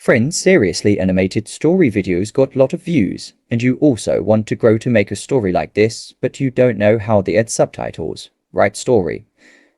Friends, seriously, animated story videos got a lot of views, and you also want to grow to make a story like this, but you don't know how to add subtitles, write story,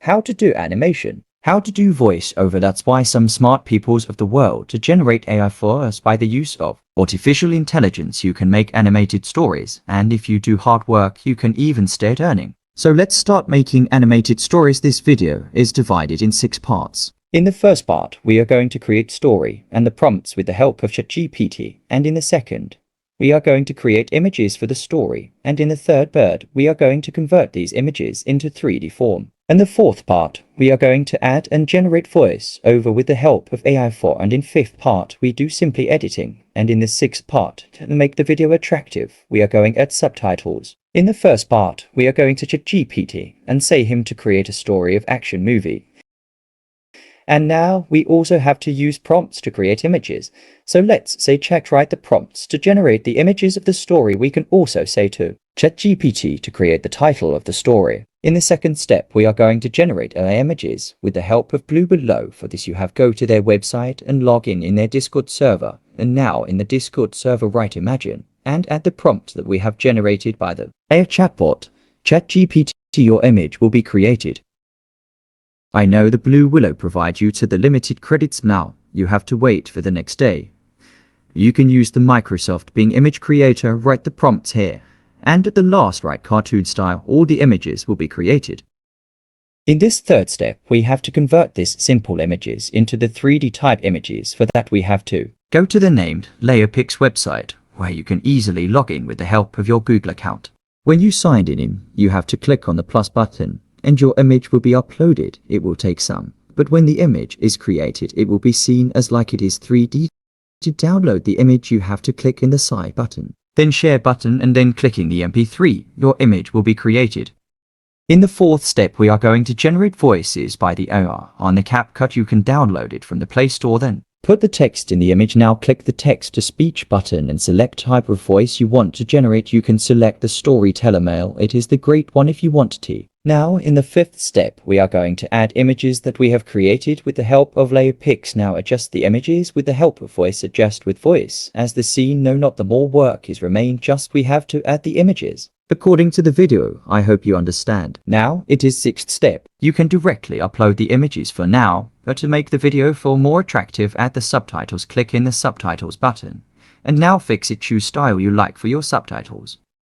how to do animation, how to do voice-over. That's why some smart peoples of the world to generate AI for us by the use of artificial intelligence. You can make animated stories, and if you do hard work, you can even start earning. So let's start making animated stories. This video is divided in 6 parts. In the first part, we are going to create story and the prompts with the help of ChatGPT, and in the second, we are going to create images for the story, and in the third part, we are going to convert these images into 3D form. In the fourth part, we are going to add and generate voice over with the help of AI4, and in fifth part, we do simply editing, and in the sixth part, to make the video attractive, we are going to add subtitles. In the first part, we are going to ChatGPT and say him to create a story of action movie. And now we also have to use prompts to create images. So let's say Chat write the prompts to generate the images of the story. We can also say to ChatGPT to create the title of the story. In the second step, we are going to generate AI images with the help of Blue below. For this you have go to their website and log in their Discord server. And now in the Discord server write imagine and add the prompt that we have generated by the AI chatbot. ChatGPT, your image will be created. I know the Blue Willow provides you to the limited credits now. You have to wait for the next day. You can use the Microsoft Bing image creator, write the prompts here, and at the last write cartoon style. All the images will be created. In this third step, we have to convert these simple images into the 3D type images. For that we have to go to the named LayerPix website, where you can easily log in with the help of your Google account. When you signed in, you have to click on the plus button, and your image will be uploaded. It will take some, but when the image is created, it will be seen as like it is 3D. To download the image, you have to click in the side button, then share button, and then clicking the MP3, your image will be created. In the fourth step, we are going to generate voices by the AI on the CapCut. You can download it from the Play Store, then put the text in the image. Now click the text to speech button and select type of voice you want to generate. You can select the storyteller male. It is the great one if you want to. Now in the fifth step, we are going to add images that we have created with the help of LayerPix. Now adjust the images with the help of voice. Adjust with voice as the scene. No, not the more work is remain, just we have to add the images according to the video. I hope you understand. Now it is sixth step. You can directly upload the images for now, but to make the video feel more attractive, add the subtitles. Click in the subtitles button, and now fix it. Choose style you like for your subtitles.